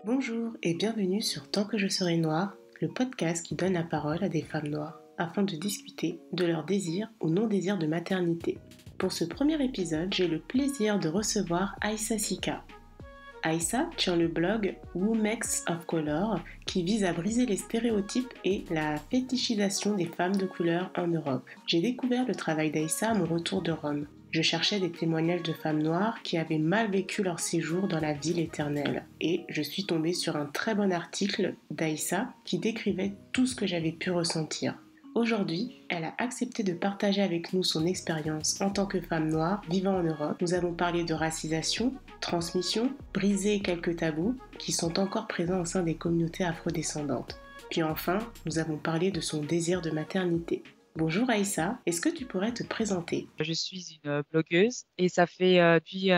Bonjour et bienvenue sur Tant que je serai noire, le podcast qui donne la parole à des femmes noires afin de discuter de leur désir ou non-désir de maternité. Pour ce premier épisode, j'ai le plaisir de recevoir Aïssa Sika. Aïssa tient le blog Womex of Color qui vise à briser les stéréotypes et la fétichisation des femmes de couleur en Europe. J'ai découvert le travail d'Aïssa à mon retour de Rome. Je cherchais des témoignages de femmes noires qui avaient mal vécu leur séjour dans la ville éternelle. Et je suis tombée sur un très bon article d'Aïssa qui décrivait tout ce que j'avais pu ressentir. Aujourd'hui, elle a accepté de partager avec nous son expérience en tant que femme noire vivant en Europe. Nous avons parlé de racisation, transmission, briser quelques tabous qui sont encore présents au sein des communautés afrodescendantes. Puis enfin, nous avons parlé de son désir de maternité. Bonjour Aïssa, est-ce que tu pourrais te présenter? Je suis une blogueuse et ça fait depuis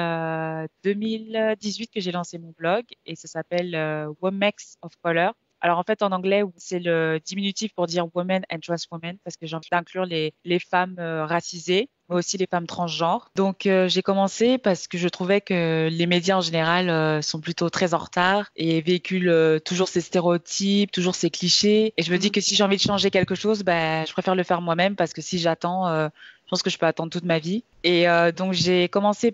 2018 que j'ai lancé mon blog et ça s'appelle Womex of Color. Alors en fait en anglais c'est le diminutif pour dire women and trans women parce que j'ai envie d'inclure les femmes racisées mais aussi les femmes transgenres. Donc j'ai commencé parce que je trouvais que les médias en général sont plutôt très en retard et véhiculent toujours ces stéréotypes, toujours ces clichés. Et je me dis que si j'ai envie de changer quelque chose, ben, je préfère le faire moi-même parce que si j'attends, je pense que je peux attendre toute ma vie. Et donc j'avais commencé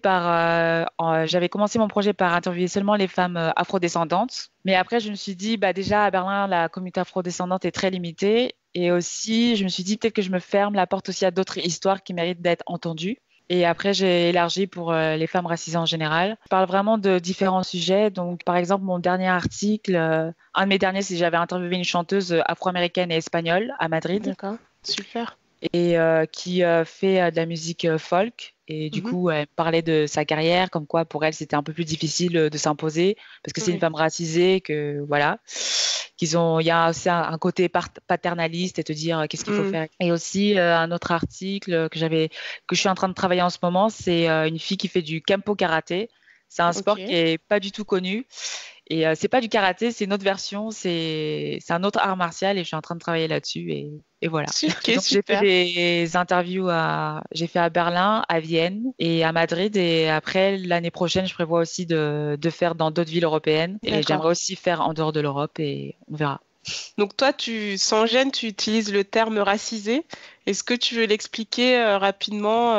mon projet par interviewer seulement les femmes afrodescendantes. Mais après, je me suis dit, bah déjà à Berlin, la communauté afrodescendante est très limitée. Et aussi, je me suis dit peut-être que je me ferme la porte aussi à d'autres histoires qui méritent d'être entendues. Et après, j'ai élargi pour les femmes racisées en général. Je parle vraiment de différents sujets. Donc, par exemple, mon dernier article, un de mes derniers, c'est que j'avais interviewé une chanteuse afro-américaine et espagnole à Madrid. D'accord, super. Et qui fait de la musique folk. Et du coup, elle parlait de sa carrière, comme quoi pour elle, c'était un peu plus difficile de s'imposer parce que c'est une femme racisée, que voilà, il y a aussi un côté paternaliste et te dire qu'est-ce qu'il faut faire. Et aussi un autre article que je suis en train de travailler en ce moment, c'est une fille qui fait du Kempo karaté. C'est un sport qui est pas du tout connu. Et c'est pas du karaté, c'est une autre version, c'est un autre art martial et je suis en train de travailler là-dessus et voilà. Ok, Donc j'ai fait super. des interviews j'ai fait à Berlin, à Vienne et à Madrid et après l'année prochaine je prévois aussi de faire dans d'autres villes européennes et D'accord. j'aimerais aussi faire en dehors de l'Europe et on verra. Donc toi, sans gêne, tu utilises le terme racisé. Est-ce que tu veux l'expliquer rapidement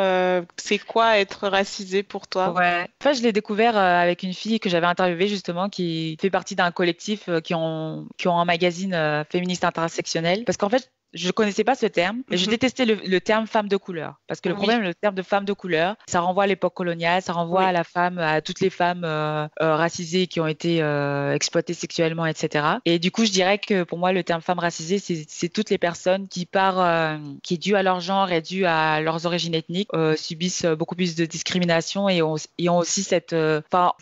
c'est quoi être racisé pour toi? Ouais. En fait, je l'ai découvert avec une fille que j'avais interviewée justement qui fait partie d'un collectif qui ont un magazine féministe intersectionnel. Parce qu'en fait, je connaissais pas ce terme, mais je détestais le terme femme de couleur. Parce que le Oui, problème, le terme de femme de couleur, ça renvoie à l'époque coloniale, ça renvoie oui, à la femme, à toutes les femmes racisées qui ont été exploitées sexuellement, etc. Et du coup, je dirais que pour moi, le terme femme racisée, c'est toutes les personnes qui, dû à leur genre et dû à leurs origines ethniques, subissent beaucoup plus de discrimination et ont aussi enfin,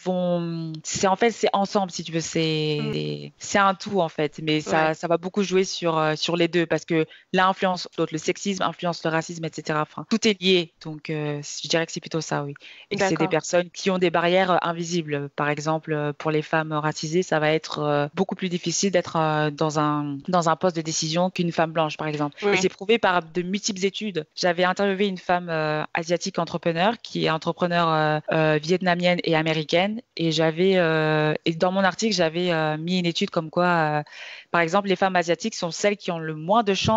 c'est en fait, c'est ensemble, si tu veux, c'est un tout, en fait, mais ouais, ça va beaucoup jouer sur les deux parce que l'un influence l'autre, le sexisme influence le racisme, etc. Enfin, tout est lié, donc je dirais que c'est plutôt ça, oui. Et que c'est des d'accord. personnes qui ont des barrières invisibles. Par exemple, pour les femmes racisées, ça va être beaucoup plus difficile d'être dans un poste de décision qu'une femme blanche, par exemple. Et Oui, c'est prouvé par de multiples études. J'avais interviewé une femme asiatique entrepreneur qui est entrepreneur vietnamienne et américaine. Et dans mon article, j'avais mis une étude comme quoi, par exemple, les femmes asiatiques sont celles qui ont le moins de chances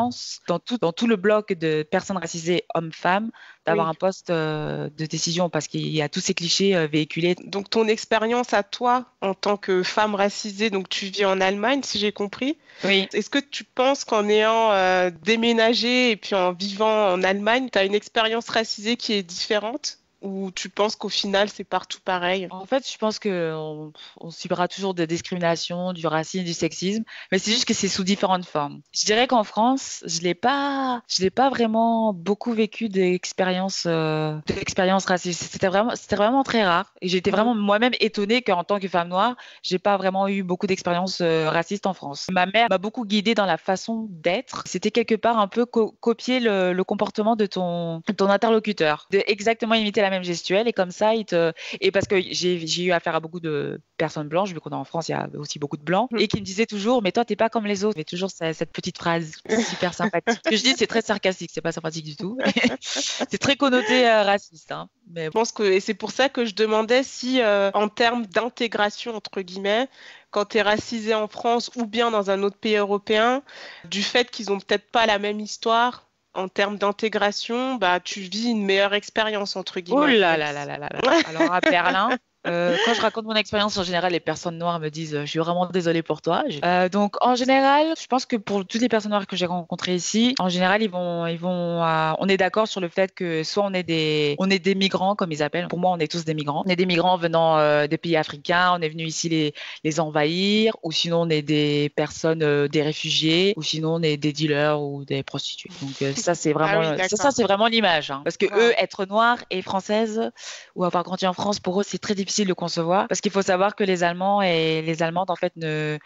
dans tout le bloc de personnes racisées hommes-femmes d'avoir oui. un poste de décision parce qu'il y a tous ces clichés véhiculés. Donc ton expérience à toi en tant que femme racisée, donc tu vis en Allemagne, si j'ai compris. Oui. Est-ce que tu penses qu'en ayant déménagé et puis en vivant en Allemagne, tu as une expérience racisée qui est différente? Ou tu penses qu'au final, c'est partout pareil? En fait, je pense qu'on subira toujours de discrimination, du racisme, du sexisme, mais c'est juste que c'est sous différentes formes. Je dirais qu'en France, je l'ai pas vraiment beaucoup vécu d'expériences racistes. C'était vraiment très rare. Et j'étais Mhm. vraiment moi-même étonnée qu'en tant que femme noire, j'ai pas vraiment eu beaucoup d'expériences racistes en France. Ma mère m'a beaucoup guidée dans la façon d'être. C'était quelque part un peu copier le comportement de ton interlocuteur, de exactement imiter la la même gestuelle et comme ça, et parce que j'ai eu affaire à beaucoup de personnes blanches, vu qu'on est en France, il y a aussi beaucoup de blancs, et qui me disaient toujours, mais toi, t'es pas comme les autres. Mais toujours cette petite phrase super sympathique. Ce que je dis, c'est très sarcastique, c'est pas sympathique du tout. C'est très connoté raciste, hein. Mais Je pense que, et c'est pour ça que je demandais si, en termes d'intégration, entre guillemets, quand tu es racisé en France ou bien dans un autre pays européen, du fait qu'ils ont peut-être pas la même histoire, en termes d'intégration, bah, tu vis une meilleure expérience, entre oh guillemets. là Même là là là là là. Alors à Berlin, quand je raconte mon expérience, en général, les personnes noires me disent je suis vraiment désolée pour toi. Donc en général, je pense que pour toutes les personnes noires que j'ai rencontrées ici, en général, on est d'accord sur le fait que soit on est des migrants comme ils appellent. Pour moi, on est tous des migrants. On est des migrants venant des pays africains. On est venu ici les envahir, ou sinon on est des personnes, des réfugiés, ou sinon on est des dealers ou des prostituées. Donc ça c'est Ah vraiment, oui, ça d'accord. c'est vraiment l'image, hein. Parce que eux, Wow. être noire et française ou avoir grandi en France, pour eux, c'est très difficile de concevoir parce qu'il faut savoir que les Allemands et les Allemandes, en fait, ne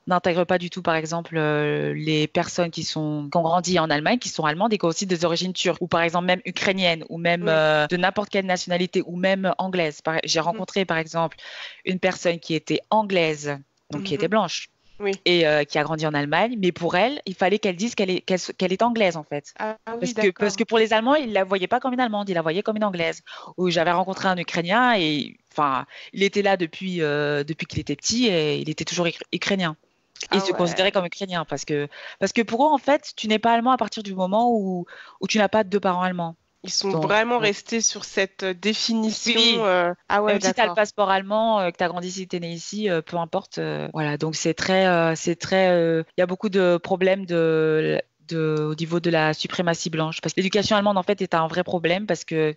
n'intègrent pas du tout, par exemple, les personnes qui ont grandi en Allemagne, qui sont allemandes et qui ont aussi des origines turques, ou par exemple même ukrainiennes, ou même Oui. de n'importe quelle nationalité, ou même anglaise. J'ai Mhm. rencontré, par exemple, une personne qui était anglaise, donc qui était Mhm. blanche, Oui. et qui a grandi en Allemagne, mais pour elle, il fallait qu'elle dise qu'elle est anglaise, en fait. Ah oui, Parce que d'accord. pour les Allemands, ils la voyaient pas comme une Allemande, ils la voyaient comme une Anglaise. Où j'avais rencontré un Ukrainien et enfin, il était là depuis qu'il était petit et il était toujours ukrainien. Et il Ah se considérait ouais. comme ukrainien parce que pour eux, en fait, tu n'es pas allemand à partir du moment où tu n'as pas deux parents allemands. Ils sont Donc, vraiment restés sur cette définition. oui, Ah ouais, même si tu as le d'accord. passeport allemand, que tu as grandi ici, tu es né ici, peu importe. Voilà, donc il y a beaucoup de problèmes au niveau de la suprématie blanche. Parce que l'éducation allemande, en fait, est un vrai problème parce que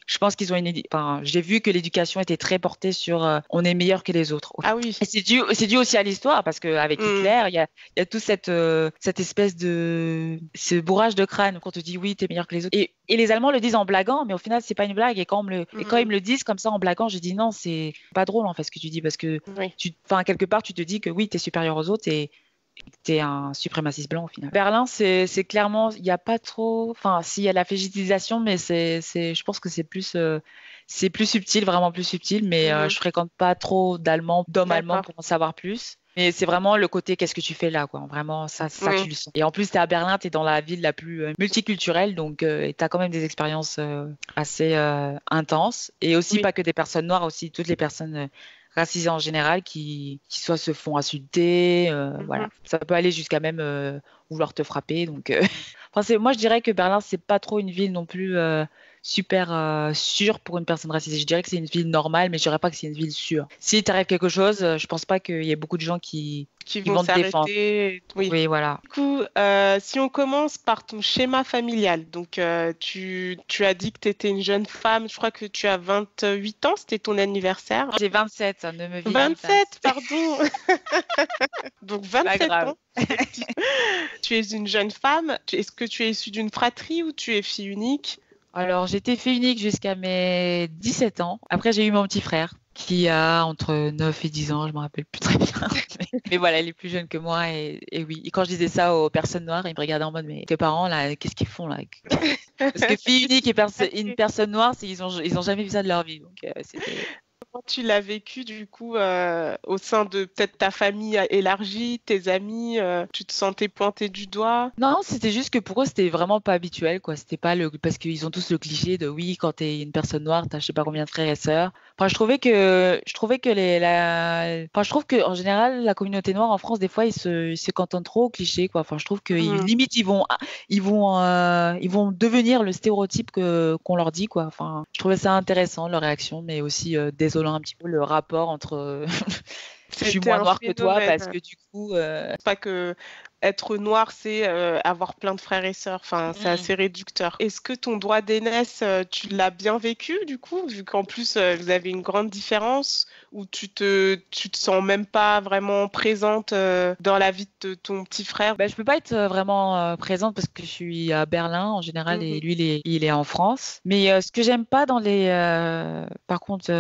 je pense qu'ils ont enfin, j'ai vu que l'éducation était très portée sur on est meilleur que les autres. Ah oui. Et c'est dû aussi à l'histoire parce qu'avec Hmm. Hitler, il y a tout cette espèce ce bourrage de crâne qu'on te dit oui, t'es meilleur que les autres. Et les Allemands le disent en blaguant, mais au final, c'est pas une blague. Et quand ils Hmm. me le disent comme ça en blaguant, je dis non, c'est pas drôle en fait ce que tu dis parce que Oui. enfin, quelque part, tu te dis que oui, t'es supérieur aux autres et t'es un suprémaciste blanc au final. Berlin, c'est clairement, il n'y a pas trop, enfin, s'il y a la végétisation, mais je pense que c'est plus subtil, vraiment plus subtil, mais Mhm. je fréquente pas trop d'hommes allemands D'accord. pour en savoir plus. Mais c'est vraiment le côté, qu'est-ce que tu fais là, quoi. Vraiment, ça Oui. tu le sens. Et en plus, tu es à Berlin, tu es dans la ville la plus multiculturelle, donc tu as quand même des expériences assez intenses. Et aussi, Oui. pas que des personnes noires, aussi toutes les personnes racisés en général qui soit se font insulter, voilà. Mhm. Ça peut aller jusqu'à même vouloir te frapper. Donc, enfin, moi, je dirais que Berlin, c'est pas trop une ville non plus super sûre pour une personne racisée. Je dirais que c'est une ville normale, mais je dirais pas que c'est une ville sûre. Si t'arrive quelque chose, je pense pas qu'il y ait beaucoup de gens Qui qui vont vont te défendre. s'arrêter. Oui. Oui, voilà. Du coup, si on commence par ton schéma familial, donc tu as dit que tu étais une jeune femme, je crois que tu as 28 ans, c'était ton anniversaire. J'ai 27, ça ne me vieillis pas. 27, pardon. Donc C'est pas 27 grave. ans. Tu es une jeune femme. Est-ce que tu es issue d'une fratrie ou tu es fille unique? Alors, j'étais fille unique jusqu'à mes 17 ans. Après, j'ai eu mon petit frère qui a entre 9 et 10 ans, je me rappelle plus très bien. Mais voilà, il est plus jeune que moi et oui. Et quand je disais ça aux personnes noires, ils me regardaient en mode, mais tes parents, là, qu'est-ce qu'ils font là? Parce que fille unique et une personne noire, ils ont jamais vu ça de leur vie. Donc, c'était. Comment tu l'as vécu du coup au sein de peut-être ta famille élargie, tes amis, tu te sentais pointé du doigt? Non, c'était juste que pour eux, c'était vraiment pas habituel, quoi. C'était pas parce qu'ils ont tous le cliché de oui, quand t'es une personne noire, t'as je sais pas combien de frères et sœurs. Enfin, je trouvais que enfin, je trouve que en général, la communauté noire en France, des fois, ils se cantontent trop au cliché, quoi. Enfin, je trouve que Mhm. limite, ils vont devenir le stéréotype qu'on leur dit, quoi. Enfin, je trouvais ça intéressant, leur réaction, mais aussi désolant un petit peu le rapport entre je suis C'était moins un noire que toi parce phénomène. que du coup, Pas que être noir, c'est avoir plein de frères et sœurs. Enfin, c'est mm. assez réducteur. Est-ce que ton droit d'aînesse, tu l'as bien vécu du coup, vu qu'en plus vous avez une grande différence, ou tu te sens même pas vraiment présente dans la vie de ton petit frère? Ben, je peux pas être vraiment présente parce que je suis à Berlin en général et Mhm. lui il est en France. Mais ce que j'aime pas par contre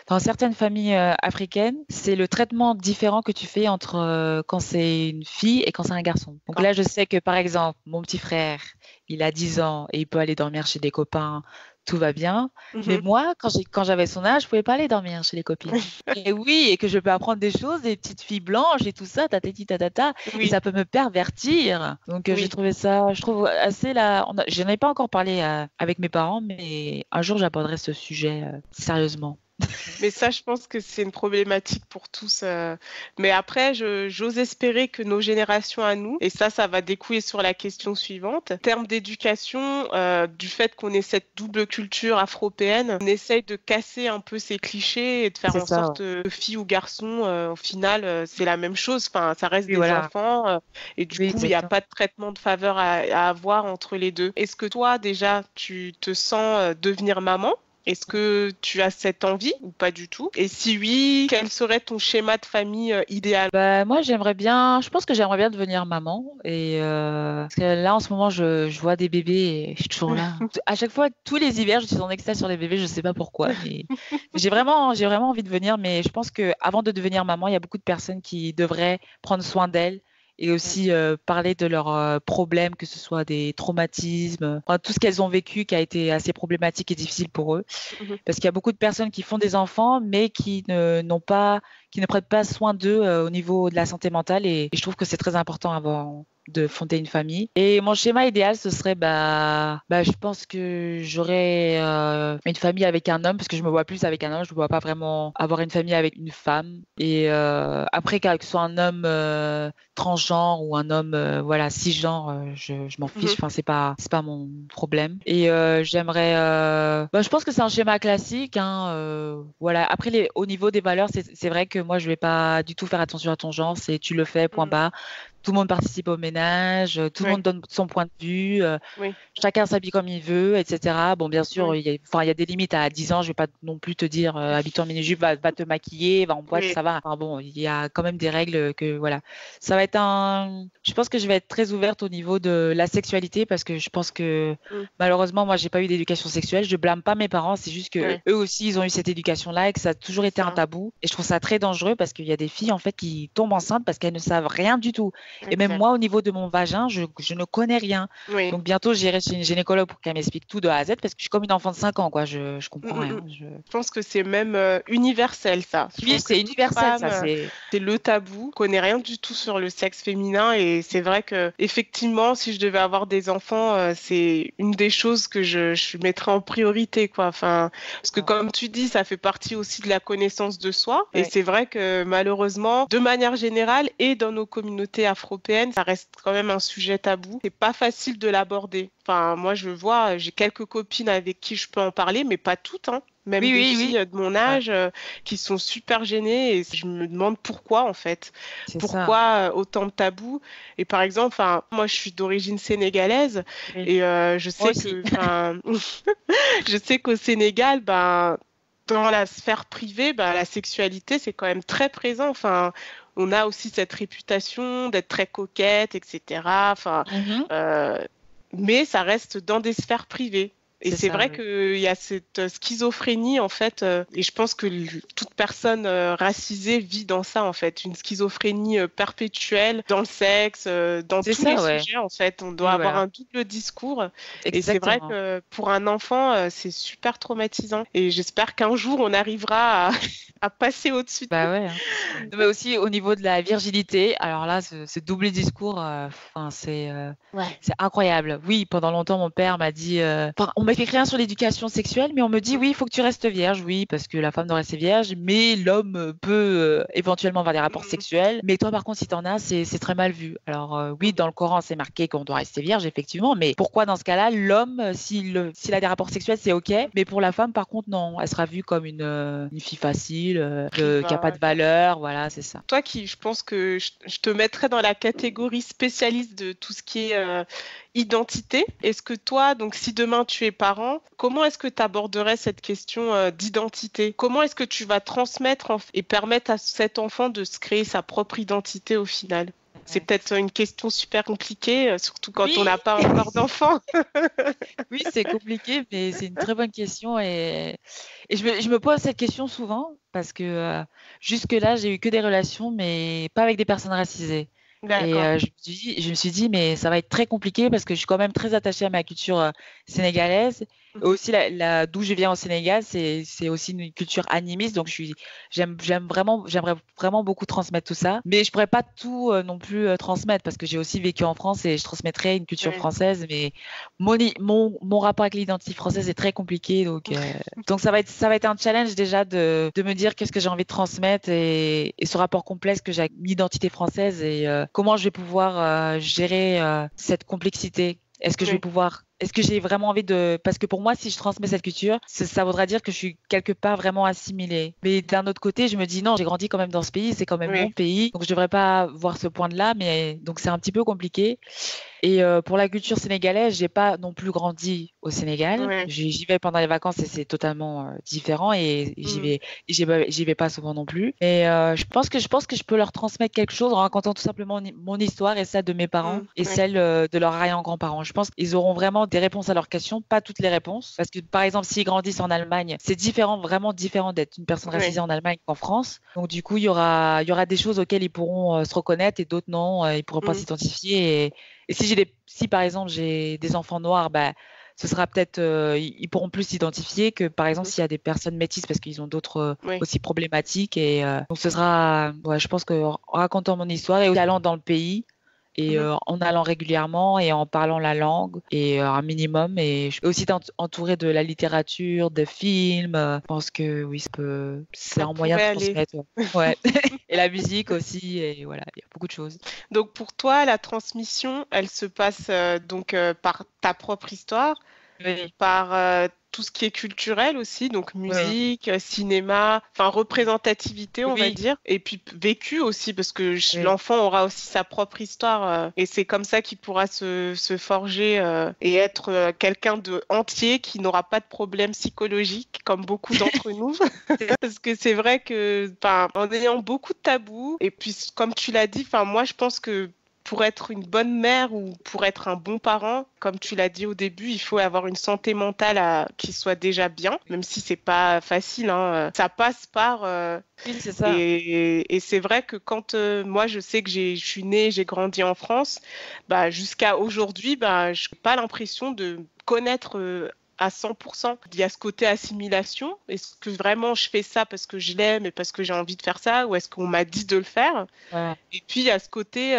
dans certaines familles africaines, c'est le traitement différent que tu fais entre quand c'est une fille et quand c'est un garçon. Donc là, je sais que par exemple, mon petit frère, il a 10 ans et il peut aller dormir chez des copains tout va bien. Mais Mhm. moi, quand j'avais son âge, je pouvais pas aller dormir chez les copines. Et oui, et que je peux apprendre des choses, des petites filles blanches et tout ça, tatati tatata, et Oui, ça peut me pervertir. Donc j'ai oui. trouvé ça, je trouve assez là. J'en ai pas encore parlé avec mes parents, mais un jour j'aborderai ce sujet sérieusement. Mais ça, je pense que c'est une problématique pour tous. Mais après, j'ose espérer que nos générations à nous, et ça va découler sur la question suivante, en termes d'éducation, du fait qu'on ait cette double culture afro-européenne, on essaye de casser un peu ces clichés et de faire C'est en ça, ouais. sorte que fille ou garçon, au final, c'est la même chose. Enfin, ça reste Oui, des voilà. enfants, et du Oui, coup, il n'y a exactement. pas de traitement de faveur à avoir entre les deux. Est-ce que toi, déjà, tu te sens devenir maman? Est-ce que tu as cette envie ou pas du tout? Et si oui, quel serait ton schéma de famille idéal? Bah, moi, je pense que j'aimerais bien devenir maman. Et parce que là, en ce moment, je vois des bébés et je suis toujours là. À chaque fois, tous les hivers, je suis en extase sur les bébés. Je sais pas pourquoi, mais j'ai vraiment envie de venir. Mais je pense que avant de devenir maman, il y a beaucoup de personnes qui devraient prendre soin d'elles et aussi parler de leurs problèmes, que ce soit des traumatismes, enfin, tout ce qu'elles ont vécu qui a été assez problématique et difficile pour eux. Mhm. Parce qu'il y a beaucoup de personnes qui font des enfants, mais qui ne prennent pas soin d'eux au niveau de la santé mentale. Et je trouve que c'est très important avant de fonder une famille. Et mon schéma idéal, ce serait, je pense que j'aurais une famille avec un homme, parce que je me vois plus avec un homme. Je ne me vois pas vraiment avoir une famille avec une femme. Et après, que ce soit un homme transgenre ou un homme voilà cisgenre, je m'en fiche. Mhm. Enfin, c'est pas mon problème. Et j'aimerais, je pense que c'est un schéma classique, hein, voilà. Après, au niveau des valeurs, c'est vrai que moi, je vais pas du tout faire attention à ton genre. C'est tu le fais, point Mhm. barre. Tout le monde participe au ménage, tout le Oui, monde donne son point de vue, oui, chacun s'habille comme il veut, etc. Bon, bien sûr, oui, enfin, il y a des limites. À 10 ans, je vais pas non plus te dire, habille-toi en mini-jupe, va te maquiller, va en boîte, oui. ça va. Enfin, bon, il y a quand même des règles que, voilà. Je pense que je vais être très ouverte au niveau de la sexualité parce que je pense que, Mhm. malheureusement, moi, j'ai pas eu d'éducation sexuelle. Je blâme pas mes parents, c'est juste que Oui, eux aussi, ils ont eu cette éducation-là et que ça a toujours c'est été un ça, tabou. Et je trouve ça très dangereux parce qu'il y a des filles, en fait, qui tombent enceintes parce qu'elles ne savent rien du tout. Et même exact. moi, au niveau de mon vagin, je ne connais rien. Oui. Donc bientôt, j'irai chez une gynécologue pour qu'elle m'explique tout de A à Z parce que je suis comme une enfant de 5 ans, quoi. Je Mm, comprends mm, rien. mm. Je pense que c'est même universel, ça. Je Oui, pense que c'est toute universel, femme, ça. C'est c'est le tabou, connaît rien du tout sur le sexe féminin. Et c'est vrai que, effectivement, si je devais avoir des enfants, c'est une des choses que je mettrais en priorité, quoi. Enfin, parce que ça. comme tu dis, ça fait partie aussi de la connaissance de soi. Et Ouais. c'est vrai que, malheureusement, de manière générale et dans nos communautés afro-européennes, ça reste quand même un sujet tabou. C'est pas facile de l'aborder. Enfin, moi, je vois, j'ai quelques copines avec qui je peux en parler, mais pas toutes, hein. Même Oui, des oui, filles oui. de mon Ouais, âge qui sont super gênées et je me demande pourquoi en fait. c'est ça. Pourquoi autant de tabous? Et par exemple, enfin, moi je suis d'origine sénégalaise Oui. et je Moi sais aussi. que, enfin, je sais qu'au Sénégal, ben, dans la sphère privée, ben, la sexualité c'est quand même très présent. Enfin, on a aussi cette réputation d'être très coquette, etc. Enfin, Mhm. euh, mais ça reste dans des sphères privées. Et C'est c'est ça, vrai oui. qu'il y a cette schizophrénie, en fait, et je pense que toute personne racisée vit dans ça, en fait, une schizophrénie perpétuelle dans le sexe, dans C'est tous les ça, ouais. sujets, en fait. On doit Oui, avoir voilà. un double discours. Et c'est vrai Exactement. que pour un enfant, c'est super traumatisant. Et j'espère qu'un jour, on arrivera à, à passer au-dessus de Bah ouais, hein. Non, mais aussi au niveau de la virginité, alors là, ce double discours, enfin, Ouais. c'est incroyable. Oui, pendant longtemps, mon père m'a dit, enfin, on m'a fait rien sur l'éducation sexuelle, mais on me dit, oui, il faut que tu restes vierge, oui, parce que la femme doit rester vierge, mais l'homme peut éventuellement avoir des rapports Mm, sexuels. Mais toi, par contre, si t'en as, c'est très mal vu. Alors, oui, mm, dans le Coran, c'est marqué qu'on doit rester vierge, effectivement, mais pourquoi dans ce cas-là, l'homme, s'il a des rapports sexuels, c'est OK, mm. mais pour la femme, par contre, non, elle sera vue comme une fille facile, Qui qui a pas va. de valeur, voilà, c'est ça. Toi qui, je pense que je te mettrais dans la catégorie spécialiste de tout ce qui est identité. Est-ce que toi, donc si demain tu es parent, comment est-ce que tu aborderais cette question d'identité? Comment est-ce que tu vas transmettre et permettre à cet enfant de se créer sa propre identité au final? C'est Ouais. peut-être une question super compliquée, surtout quand on Oui, n'a pas encore d'enfant. oui, c'est compliqué, mais c'est une très bonne question et je me pose cette question souvent parce que jusque-là, j'ai eu que des relations, mais pas avec des personnes racisées. Et D'accord. je me suis dit, mais ça va être très compliqué parce que je suis quand même très attachée à ma culture sénégalaise Aussi, d'où je viens au Sénégal, c'est aussi une culture animiste. Donc, j'aimerais vraiment beaucoup transmettre tout ça. Mais je pourrais pas tout non plus transmettre parce que j'ai aussi vécu en France et je transmettrais une culture Ouais. française. Mais mon rapport avec l'identité française est très compliqué. Donc ça va être un challenge déjà de me dire qu'est-ce que j'ai envie de transmettre et ce rapport complexe que j'ai avec l'identité française et comment je vais pouvoir gérer cette complexité. Ouais. Est-ce que j'ai vraiment envie parce que pour moi, si je transmets cette culture, ça voudra dire que je suis quelque part vraiment assimilée. Mais d'un autre côté, je me dis non, j'ai grandi quand même dans ce pays, c'est quand même mon Ouais. pays, donc je devrais pas voir ce point de là, mais donc c'est un petit peu compliqué. Et pour la culture sénégalaise, j'ai pas non plus grandi au Sénégal. Ouais. J'y vais pendant les vacances et c'est totalement différent et Mm. j'y vais pas souvent non plus. Mais je pense que je peux leur transmettre quelque chose en racontant tout simplement mon histoire et celle de mes parents Mm. et Ouais. celle de leurs arrière-grands-parents. Je pense qu'ils auront vraiment des réponses à leurs questions, pas toutes les réponses, parce que par exemple, s'ils grandissent en Allemagne, c'est différent, vraiment différent d'être une personne racisée Ouais. en Allemagne qu'en France. Donc du coup, il y aura des choses auxquelles ils pourront se reconnaître et d'autres non, ils pourront pas Mm. s'identifier. Et si par exemple j'ai des enfants noirs, bah, ce sera peut-être, ils pourront plus s'identifier que par exemple Mhm. s'il y a des personnes métisses parce qu'ils ont d'autres Ouais. aussi problématiques. Et donc ce sera, ouais, je pense que en racontant mon histoire et en allant dans le pays et Mhm. en allant régulièrement et en parlant la langue et un minimum et je suis aussi entourée de la littérature, de films. Je pense que oui, c'est Ça un moyen de pourrait aller. transmettre. Ouais. Et la musique aussi et voilà, il y a beaucoup de choses. Donc pour toi, la transmission, elle se passe donc par ta propre histoire, Oui, par tout ce qui est culturel aussi, donc oui, musique, cinéma, enfin représentativité, on va oui, dire, et puis vécu aussi, parce que oui. l'enfant aura aussi sa propre histoire, et c'est comme ça qu'il pourra se forger et être quelqu'un de entier qui n'aura pas de problème psychologique, comme beaucoup d'entre nous. Parce que c'est vrai que, enfin, en ayant beaucoup de tabous, et puis comme tu l'as dit, enfin, moi je pense que pour être une bonne mère ou pour être un bon parent, comme tu l'as dit au début, il faut avoir une santé mentale qui soit déjà bien, même si c'est pas facile, hein. Ça passe par Oui, c'est ça. et c'est vrai que quand moi je sais que je suis née, j'ai grandi en France, bah jusqu'à aujourd'hui, bah je n'ai pas l'impression de connaître à 100%. Il y a ce côté assimilation. Est-ce que vraiment je fais ça parce que je l'aime et parce que j'ai envie de faire ça, ou est-ce qu'on m'a dit de le faire? Ouais. Et puis il y a ce côté,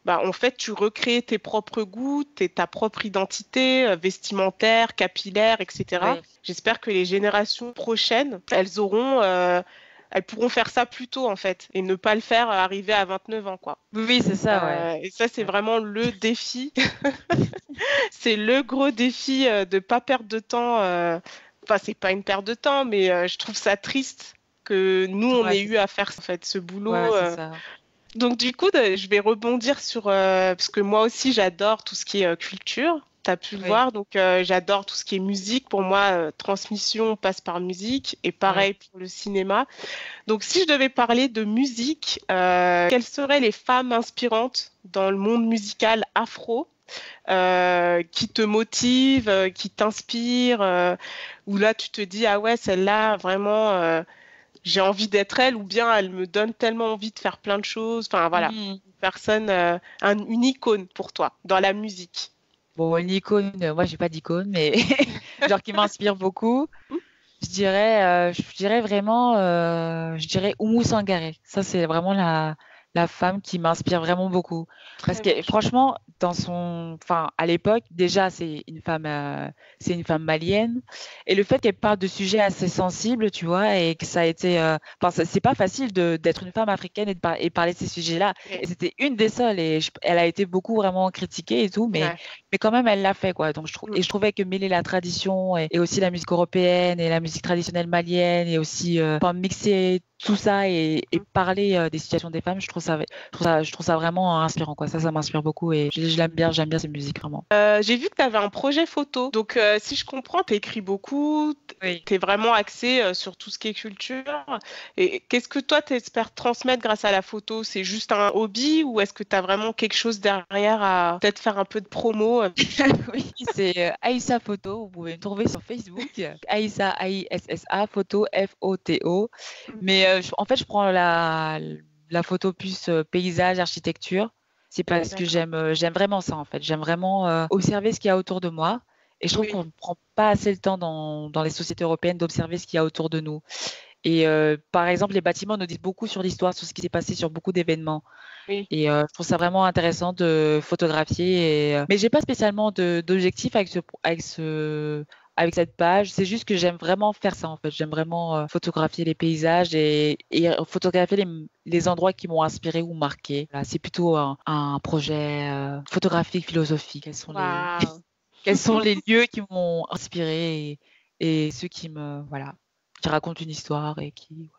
bah, en fait, tu recrées tes propres goûts, ta propre identité vestimentaire, capillaire, etc. Oui, J'espère que les générations prochaines, elles pourront faire ça plus tôt, en fait, et ne pas le faire arriver à 29 ans, quoi. oui, oui, c'est ça, ouais. Et ça, c'est Ouais. vraiment le défi. C'est le gros défi de pas perdre de temps. Enfin, c'est pas une perte de temps, mais je trouve ça triste que nous, on Ouais, ait c'est eu ça. à faire en fait, ce Ouais, boulot. c'est ça. Donc, du coup, je vais rebondir sur, parce que moi aussi, j'adore tout ce qui est culture. Tu as pu le Oui, voir, donc j'adore tout ce qui est musique. Pour moi, transmission passe par musique et oui. pareil pour le cinéma. Donc, si je devais parler de musique, quelles seraient les femmes inspirantes dans le monde musical afro qui te motive, qui t'inspire, où là tu te dis, ah ouais, celle-là, vraiment, j'ai envie d'être elle, ou bien elle me donne tellement envie de faire plein de choses. Enfin voilà, Mhm. une personne, une icône pour toi dans la musique. Bon, une icône, moi, j'ai pas d'icône, mais genre qui m'inspire beaucoup. Je dirais vraiment, je dirais Oumou Sangaré. Ça, c'est vraiment la femme qui m'inspire vraiment beaucoup. Parce Très que bon choix. franchement, enfin, à l'époque, déjà, c'est une femme malienne. Et le fait qu'elle parle de sujets assez sensibles, tu vois, et que ça a été, enfin, c'est pas facile d'être une femme africaine et parler de ces sujets-là. Ouais. Et c'était une des seules. Et elle a été beaucoup vraiment critiquée et tout, Ouais. mais quand même, elle l'a fait, quoi. Donc, Mm. je trouvais que mêler la tradition et aussi la musique européenne et la musique traditionnelle malienne et aussi, enfin, mixer tout ça et Mm. parler des situations des femmes, je trouve ça vraiment inspirant, quoi. Ça m'inspire beaucoup et je l'aime bien, j'aime bien cette musique, vraiment. J'ai vu que tu avais un projet photo. Donc, si je comprends, tu écris beaucoup, Oui. tu es vraiment axé sur tout ce qui est culture. Et qu'est-ce que toi, tu espères transmettre grâce à la photo? C'est juste un hobby ou est-ce que tu as vraiment quelque chose derrière à peut-être faire un peu de promo? Oui, c'est Aïssa Photo. Vous pouvez me trouver sur Facebook. Aïssa, Aïssa Photo, Photo. Mais en fait, je prends la photo plus paysage, architecture. C'est parce que D'accord. j'aime vraiment ça, en fait. J'aime vraiment observer ce qu'il y a autour de moi Et je trouve qu'on ne prend pas assez le temps dans les sociétés européennes d'observer ce qu'il y a autour de nous. Et par exemple, les bâtiments nous disent beaucoup sur l'histoire, sur ce qui s'est passé, sur beaucoup d'événements. Oui. Et je trouve ça vraiment intéressant de photographier. Mais j'ai pas spécialement d'objectif avec cette page. C'est juste que j'aime vraiment faire ça en fait. J'aime vraiment photographier les paysages et photographier les endroits qui m'ont inspiré ou marqué. Voilà, c'est plutôt un projet photographique, philosophique. Waouh. Quels sont les lieux qui m'ont inspiré et ceux voilà, qui racontent une histoire et qui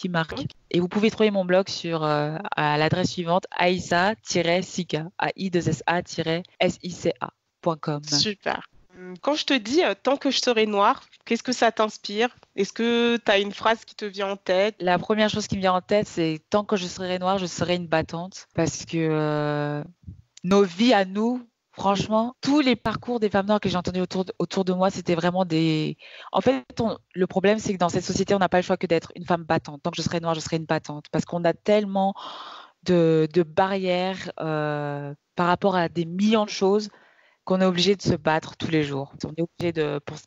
marquent. Et vous pouvez trouver mon blog à l'adresse suivante, aïssa-sika, a-i-2-s-a-sica.com. Super. Quand je te dis tant que je serai noire, qu'est-ce que ça t'inspire? Est-ce que tu as une phrase qui te vient en tête? La première chose qui me vient en tête, c'est tant que je serai noire, je serai une battante. Parce que nos vies à nous, franchement, tous les parcours des femmes noires que j'ai entendus autour de moi, c'était vraiment des. En fait, le problème, c'est que dans cette société, on n'a pas le choix que d'être une femme battante. Tant que je serai noire, je serai une battante. Parce qu'on a tellement de barrières par rapport à des millions de choses qu'on est obligé de se battre tous les jours. On est obligé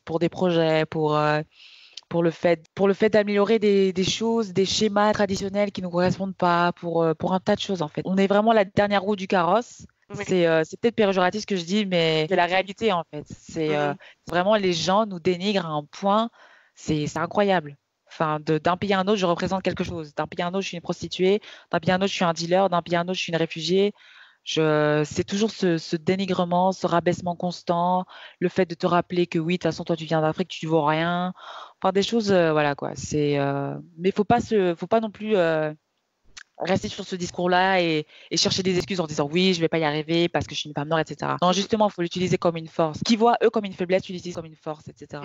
pour des projets, pour le fait d'améliorer des choses, des schémas traditionnels qui ne nous correspondent pas, pour un tas de choses en fait. On est vraiment la dernière roue du carrosse. Oui. C'est peut-être péjoratif ce que je dis, mais c'est la réalité en fait. C'est vraiment les gens nous dénigrent à un point, c'est incroyable. Enfin, d'un pays à un autre, je représente quelque chose. D'un pays à un autre, je suis une prostituée. D'un pays à un autre, je suis un dealer. D'un pays à un autre, je suis une réfugiée. C'est toujours ce dénigrement, ce rabaissement constant, le fait de te rappeler que oui, de toute façon, toi, tu viens d'Afrique, tu ne vaux rien. Enfin, des choses, voilà quoi. Mais faut pas non plus rester sur ce discours-là et chercher des excuses en disant oui, je vais pas y arriver parce que je suis une femme noire, etc. Non, justement, il faut l'utiliser comme une force. Qui voient eux comme une faiblesse, tu l'utilises comme une force, etc.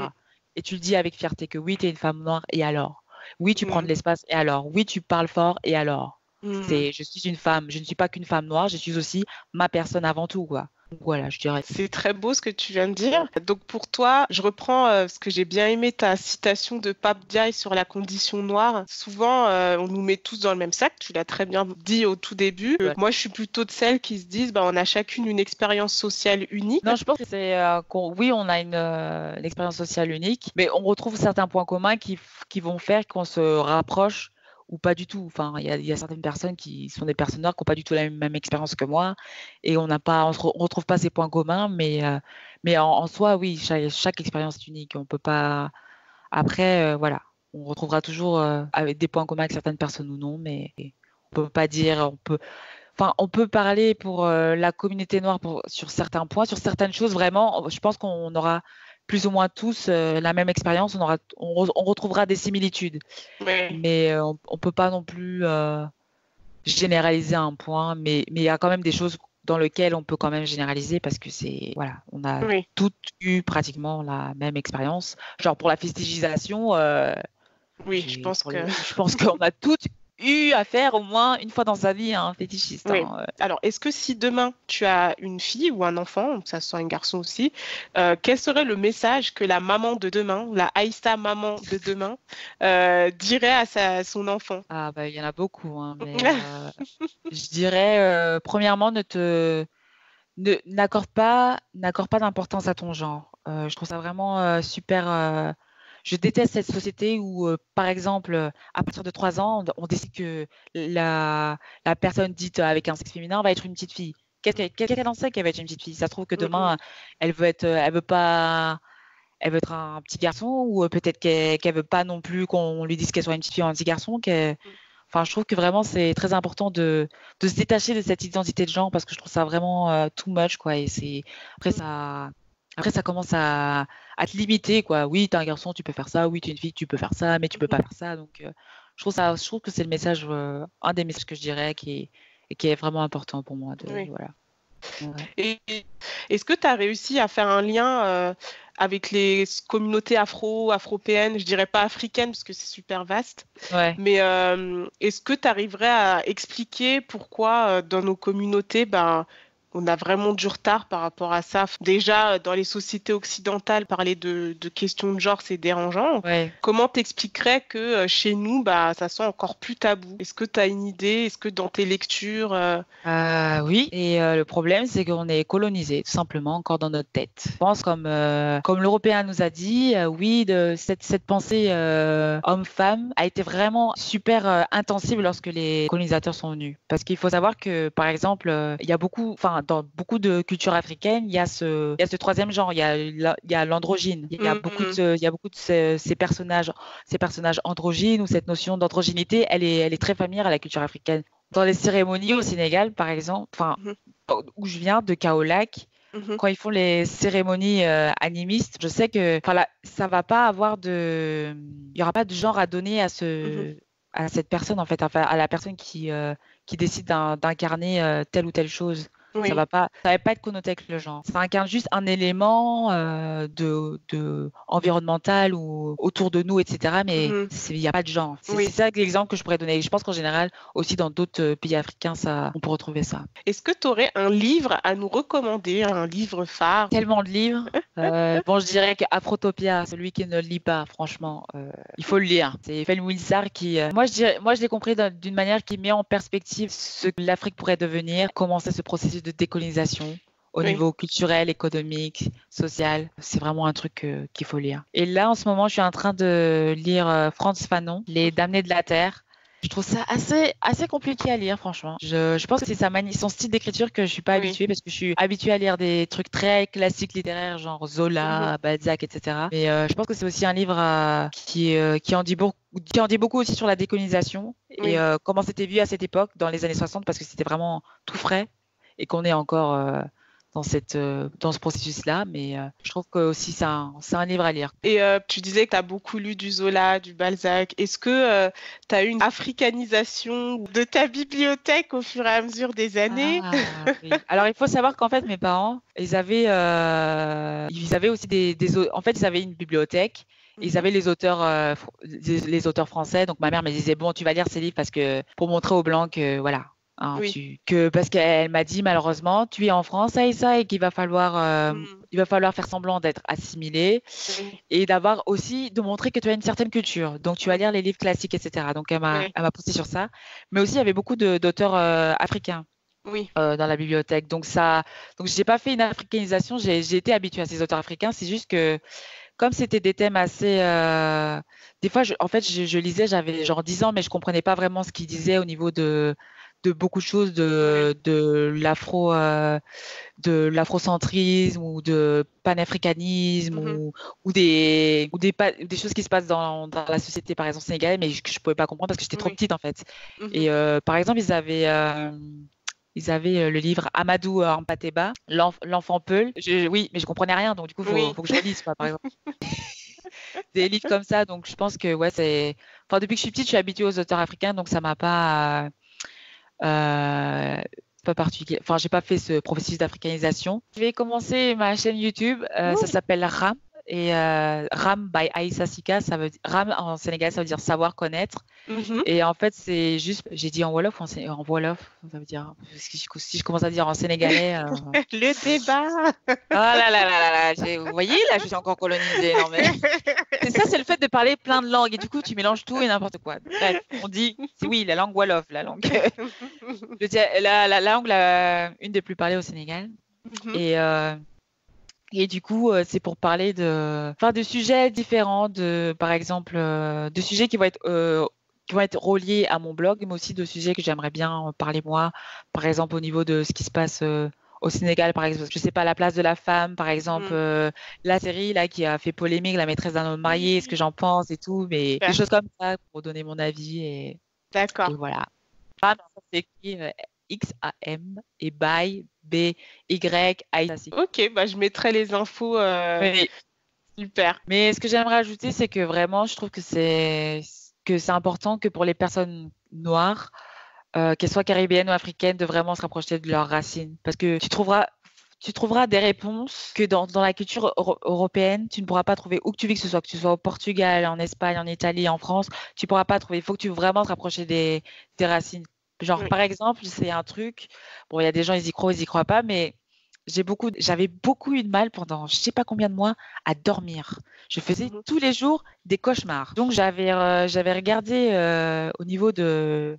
Et tu le dis avec fierté que oui, tu es une femme noire et alors? Oui, tu prends de l'espace et alors? Oui, tu parles fort et alors? Je suis une femme, je ne suis pas qu'une femme noire, je suis aussi ma personne avant tout, quoi. Donc, voilà, je dirais. C'est très beau ce que tu viens de dire. Donc pour toi, je reprends ce que j'ai bien aimé ta citation de Pape Diaye sur la condition noire. Souvent, on nous met tous dans le même sac. Tu l'as très bien dit au tout début. Ouais. Moi, je suis plutôt de celles qui se disent, on a chacune une expérience sociale unique. Non, je pense que c'est oui, on a une expérience sociale unique, mais on retrouve certains points communs qui vont faire qu'on se rapproche ou pas du tout. Enfin, il y a certaines personnes qui sont des personnes noires qui n'ont pas du tout la même expérience que moi et on retrouve pas ces points communs, mais en soi, oui, chaque expérience est unique. On peut pas. Après, voilà, on retrouvera toujours avec des points communs avec certaines personnes ou non, mais on peut pas dire, Enfin, on peut parler pour la communauté noire sur certains points, sur certaines choses, vraiment. Je pense qu'on aura plus ou moins tous la même expérience. On retrouvera des similitudes. Ouais. Mais on ne peut pas non plus généraliser un point. Mais il y a quand même des choses dans lesquelles on peut quand même généraliser parce que voilà, on a toutes eu pratiquement la même expérience. Genre pour la fétichisation, oui, je pense qu'on a toutes eu à faire au moins une fois dans sa vie un fétichiste. Oui. Hein. Alors, est-ce que si demain tu as une fille ou un enfant, ça soit un garçon aussi, quel serait le message que la maman de demain, la Aïssa maman de demain, dirait à son enfant? Ah bah il y en a beaucoup, hein, mais je dirais premièrement n'accorde pas d'importance à ton genre. Je trouve ça vraiment super. Je déteste cette société où, par exemple, à partir de 3 ans, on décide que la personne dite avec un sexe féminin va être une petite fille. Qu'est-ce qu'elle en sait qu'elle va être une petite fille? Ça se trouve que demain, elle veut être un petit garçon ou peut-être qu'elle veut pas non plus qu'on lui dise qu'elle soit une petite fille ou un petit garçon. Enfin, je trouve que vraiment c'est très important de se détacher de cette identité de genre parce que je trouve ça vraiment too much quoi. Et après ça commence à te limiter quoi. Oui, t'es un garçon, tu peux faire ça. Oui, t'es une fille, tu peux faire ça, mais tu peux pas faire ça. Donc je trouve que c'est le message, un des messages que je dirais qui est vraiment important pour moi. Voilà. Ouais. Et est-ce que tu as réussi à faire un lien avec les communautés afropéennes, je dirais pas africaines parce que c'est super vaste, Ouais. mais est-ce que tu arriverais à expliquer pourquoi dans nos communautés, on a vraiment du retard par rapport à ça. Déjà, dans les sociétés occidentales, parler de questions de genre, c'est dérangeant. Ouais. Comment t'expliquerais que chez nous, bah, ça soit encore plus tabou? Est-ce que tu as une idée? Est-ce que dans tes lectures... Oui, et le problème, c'est qu'on est colonisé, tout simplement, encore dans notre tête. Je pense, comme l'Européen nous a dit, oui, cette pensée homme-femme a été vraiment super intensive lorsque les colonisateurs sont venus. Parce qu'il faut savoir que, par exemple, il y a dans beaucoup de cultures africaines, il y a ce troisième genre, il y a l'androgyne. Il y a beaucoup de ces personnages androgynes, ou cette notion d'androgynité, elle est très familière à la culture africaine. Dans les cérémonies au Sénégal, par exemple, où je viens, de Kaolack, quand ils font les cérémonies animistes, je sais que ça va pas avoir il y aura pas de genre à donner à cette personne, en fait, enfin, à la personne qui décide d'incarner telle ou telle chose. Oui. Ça va pas être connoté avec le genre. Ça incarne juste un élément environnemental ou autour de nous, etc. Mais il n'y a pas de genre. C'est ça l'exemple que je pourrais donner. Je pense qu'en général, aussi dans d'autres pays africains, on peut retrouver ça. Est-ce que tu aurais un livre à nous recommander, un livre phare? Tellement de livres. Bon, je dirais qu'Afrotopia, celui qui ne le lit pas, franchement, il faut le lire. C'est Felwine Wilsar qui... Moi, je l'ai compris d'une manière qui met en perspective ce que l'Afrique pourrait devenir, comment c'est ce processus de décolonisation au niveau culturel, économique, social. C'est vraiment un truc qu'il faut lire. Et là, en ce moment, je suis en train de lire Frantz Fanon, Les Damnés de la Terre. Je trouve ça assez compliqué à lire, franchement. Je pense que c'est son style d'écriture que je suis pas habituée, parce que je suis habituée à lire des trucs très classiques littéraires, genre Zola, Balzac, etc. Mais je pense que c'est aussi un livre qui en dit beaucoup aussi sur la décolonisation et comment c'était vu à cette époque, dans les années 60, parce que c'était vraiment tout frais et qu'on est encore dans ce processus-là, mais je trouve que aussi c'est un livre à lire. Et tu disais que tu as beaucoup lu du Zola, du Balzac. Est-ce que tu as eu une africanisation de ta bibliothèque au fur et à mesure des années? Oui. Alors, il faut savoir qu'en fait, mes parents, ils avaient aussi en fait, ils avaient une bibliothèque. Ils avaient les auteurs français. Donc, ma mère me disait, bon, tu vas lire ces livres pour montrer aux Blancs que, voilà. Parce qu'elle m'a dit, malheureusement, tu es en France, ça et ça, et qu'il va falloir faire semblant d'être assimilé et de montrer que tu as une certaine culture. Donc, tu vas lire les livres classiques, etc. Donc, elle m'a poussé sur ça. Mais aussi, il y avait beaucoup d'auteurs africains dans la bibliothèque. Donc, j'ai pas fait une africanisation, j'ai été habituée à ces auteurs africains. C'est juste que, comme c'était des thèmes assez... des fois, je lisais, j'avais genre 10 ans, mais je comprenais pas vraiment ce qu'ils disaient au niveau de beaucoup de choses de l'afrocentrisme ou de panafricanisme ou des choses qui se passent dans la société, par exemple sénégalaise, mais que je pouvais pas comprendre parce que j'étais trop petite, en fait. Et par exemple, ils avaient le livre Amadou Hampâté-Bâ, l'enfant Peul. Oui, mais je comprenais rien, donc du coup, faut que je relise, quoi, par exemple. Des livres comme ça, donc je pense que depuis que je suis petite, je suis habituée aux auteurs africains, donc ça m'a pas pas particulier. Enfin, j'ai pas fait ce processus d'africanisation. Je vais commencer ma chaîne YouTube. Ça s'appelle Ram. Et Ram by Aïssa Sika, Ram en sénégalais, ça veut dire savoir connaître. Et en fait, c'est juste, j'ai dit en Wolof, en Wolof, ça veut dire, si je commence à dire en sénégalais. Le débat. Ah là là là là, vous voyez, là, je suis encore colonisée. Non, mais... c'est le fait de parler plein de langues et du coup, tu mélanges tout et n'importe quoi. Bref, on dit, la langue Wolof, la langue. la langue, une des plus parlées au Sénégal. Et du coup, c'est pour parler de sujets différents, par exemple, de sujets qui vont être reliés à mon blog, mais aussi de sujets que j'aimerais bien parler moi, par exemple au niveau de ce qui se passe au Sénégal, par exemple, je sais pas, la place de la femme, par exemple, la série là qui a fait polémique, La maîtresse d'un homme marié, ce que j'en pense et tout, mais des choses comme ça pour donner mon avis D'accord. Et voilà. Ça c'est écrit X-A-M et by B-Y-I. Ok, je mettrai les infos. Oui. Super. Mais ce que j'aimerais ajouter, c'est que vraiment, je trouve que c'est important que pour les personnes noires, qu'elles soient caribéennes ou africaines, de vraiment se rapprocher de leurs racines. Parce que tu trouveras des réponses que dans la culture européenne, tu ne pourras pas trouver où que tu vis, que tu sois au Portugal, en Espagne, en Italie, en France, tu ne pourras pas trouver. Il faut que tu vraiment te rapproches des racines. Genre, Oui. par exemple, c'est un truc, bon, il y a des gens, ils y croient pas, mais j'avais beaucoup eu de mal pendant je sais pas combien de mois à dormir. Je faisais Mhm. tous les jours des cauchemars. Donc j'avais regardé au niveau de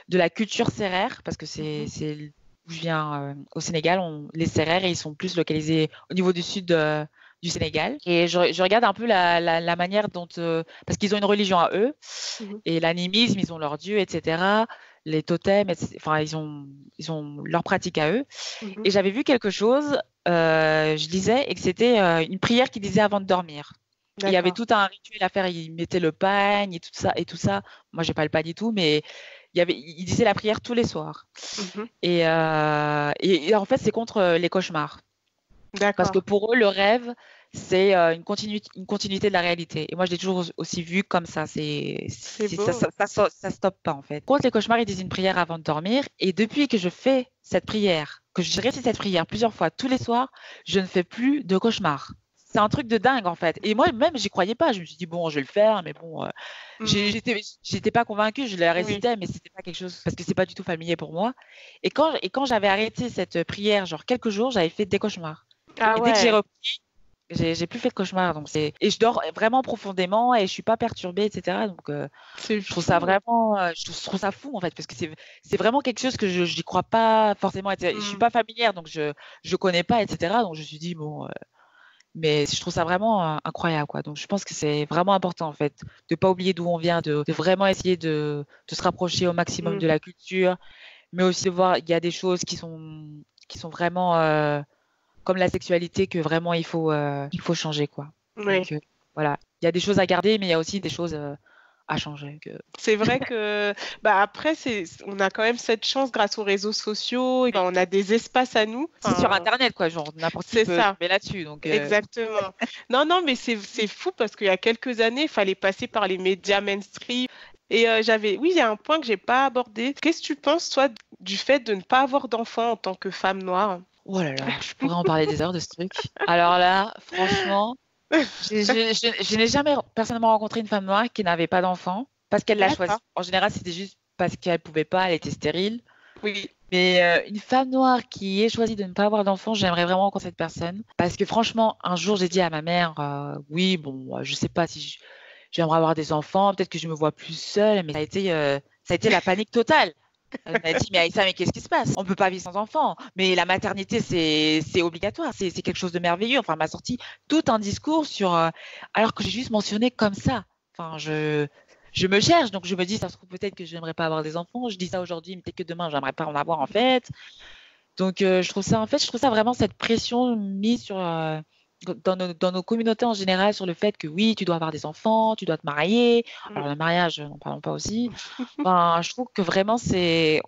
la culture sérère, parce que Mhm. c'est où je viens au Sénégal, les sérères, ils sont plus localisés au niveau du sud du Sénégal. Et je regarde un peu la manière dont, parce qu'ils ont une religion à eux, Mhm. et l'animisme, ils ont leur dieu, etc. Les totems, enfin, ils ont leur pratique à eux. Mhm. Et j'avais vu quelque chose, je lisais, et que c'était une prière qu'ils disaient avant de dormir. Il y avait D'accord. tout un rituel à faire. Ils mettaient le pagne et tout ça et tout ça. Moi, j'ai pas le pagne du tout, mais ils disaient la prière tous les soirs. Mhm. Et en fait, c'est contre les cauchemars. Parce que D'accord. pour eux, le rêve, c'est une continuité de la réalité. Et moi, je l'ai toujours aussi vu comme ça. C'est beau. Ça stoppe pas, en fait. Contre les cauchemars, ils disent une prière avant de dormir. Et depuis que je fais cette prière, que je récite cette prière plusieurs fois tous les soirs, je ne fais plus de cauchemars. C'est un truc de dingue, en fait. Et moi, même, j'y croyais pas. Je me suis dit, bon, je vais le faire, mais bon, Mhm. j'étais pas convaincue. Je la Oui. récitais, mais c'était pas quelque chose, parce que c'est pas du tout familier pour moi. Et quand j'avais arrêté cette prière, genre quelques jours, j'avais fait des cauchemars. Ah Et dès que j'ai ouais. repris, j'ai plus fait de cauchemars. Donc et je dors vraiment profondément et je suis pas perturbée, etc. Donc C'est je trouve ça fou. vraiment, je trouve ça fou en fait, parce que c'est vraiment quelque chose que je j'y crois pas forcément. Je suis Mhm. pas familière, donc je connais pas, etc. Donc je me suis dit bon, mais je trouve ça vraiment incroyable, quoi. Donc je pense que c'est vraiment important en fait de pas oublier d'où on vient, de vraiment essayer de se rapprocher au maximum Mhm. de la culture, mais aussi de voir il y a des choses qui sont vraiment comme la sexualité, que vraiment il faut changer, quoi. Oui. Donc voilà, il y a des choses à garder, mais il y a aussi des choses à changer. C'est vrai que bah après on a quand même cette chance grâce aux réseaux sociaux, et ben, on a des espaces à nous. C'est sur Enfin, Internet, quoi, genre n'importe qui c'est peut ça. tomber là-dessus. Donc Exactement. Non, non, mais c'est fou parce qu'il y a quelques années, il fallait passer par les médias mainstream. Et oui, il y a un point que j'ai pas abordé. Qu'est-ce que tu penses, toi, du fait de ne pas avoir d'enfant en tant que femme noire? oh là là, je pourrais en parler des heures de ce truc. Alors là, franchement, je n'ai jamais personnellement rencontré une femme noire qui n'avait pas d'enfant parce qu'elle l'a choisi. D'accord. En général, c'était juste parce qu'elle pouvait pas, elle était stérile. Oui. Mais une femme noire qui ait choisi de ne pas avoir d'enfant, j'aimerais vraiment rencontrer cette personne. Parce que franchement, un jour, j'ai dit à ma mère, oui, bon, je sais pas si j'aimerais avoir des enfants, peut-être que je me vois plus seule, mais ça a été la panique totale. Elle m'a dit, mais Aïssa, mais qu'est-ce qui se passe? On peut pas vivre sans enfant. Mais la maternité, c'est obligatoire. C'est quelque chose de merveilleux. Enfin, elle m'a sorti tout un discours sur, alors que j'ai juste mentionné comme ça. Enfin, je me cherche, donc je me dis, ça se trouve peut-être que j'aimerais pas avoir des enfants. Je dis ça aujourd'hui, mais peut-être que demain, j'aimerais pas en avoir, en fait. Donc, je trouve ça vraiment cette pression mise sur, dans nos communautés en général, sur le fait que oui, tu dois avoir des enfants, tu dois te marier. Mm. Alors, le mariage, n'en parlons pas aussi. Enfin, je trouve que vraiment, c'est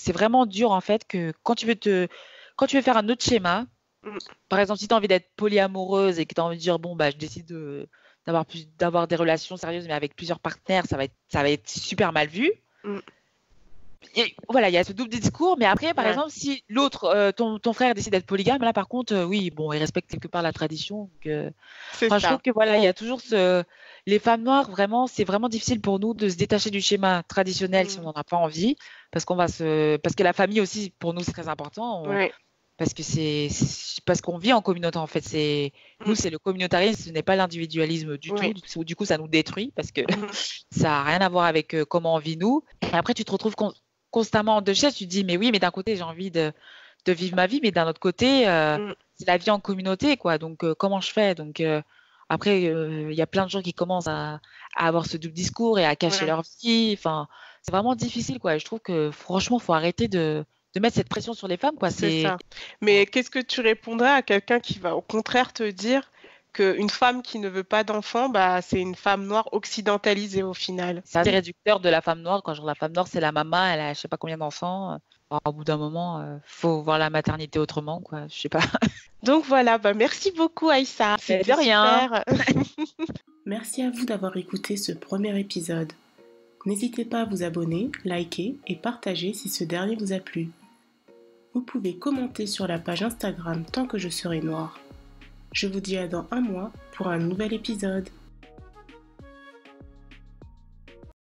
vraiment dur, en fait, que quand tu veux faire un autre schéma, Mm. par exemple, si tu as envie d'être polyamoureuse et que tu as envie de dire, bon, bah, je décide d'avoir des relations sérieuses, mais avec plusieurs partenaires, ça va être super mal vu. Mm. Et voilà, il y a ce double discours, mais après, par Ouais, exemple, si l'autre, ton frère décide d'être polygame, là, par contre, oui, bon, il respecte quelque part la tradition. Donc, c'est enfin, je trouve ça. que voilà, il y a toujours les femmes noires, vraiment, c'est vraiment difficile pour nous de se détacher du schéma traditionnel si on Mm. n'en a pas envie, parce que la famille aussi, pour nous, c'est très important, Ouais. parce que parce qu'on vit en communauté, en fait. Mm. Nous, c'est le communautarisme, ce n'est pas l'individualisme du tout. Oui. Du coup, ça nous détruit parce que Mhm. ça n'a rien à voir avec comment on vit nous. Et après, tu te retrouves constamment en deux chaises. Tu te dis, mais oui, mais d'un côté, j'ai envie de vivre ma vie, mais d'un autre côté, Mm. c'est la vie en communauté, quoi. Donc, comment je fais? Donc, après, il y a plein de gens qui commencent à avoir ce double discours et à cacher Ouais, leur vie. Enfin, c'est vraiment difficile, quoi. Et je trouve que, franchement, il faut arrêter de mettre cette pression sur les femmes, quoi. c'est ça. Mais qu'est-ce que tu répondrais à quelqu'un qui va au contraire te dire qu'une femme qui ne veut pas d'enfant, bah, c'est une femme noire occidentalisée au final? C'est assez réducteur de la femme noire. Quand genre la femme noire, c'est la maman, elle a je sais pas combien d'enfants. Alors, au bout d'un moment, faut voir la maternité autrement, quoi. Je sais pas. Donc voilà, bah merci beaucoup Aïssa. Mais C'était de rien. super. Merci à vous d'avoir écouté ce premier épisode. N'hésitez pas à vous abonner, liker et partager si ce dernier vous a plu. Vous pouvez commenter sur la page Instagram Tant que je serai noire. Je vous dis à dans un mois pour un nouvel épisode.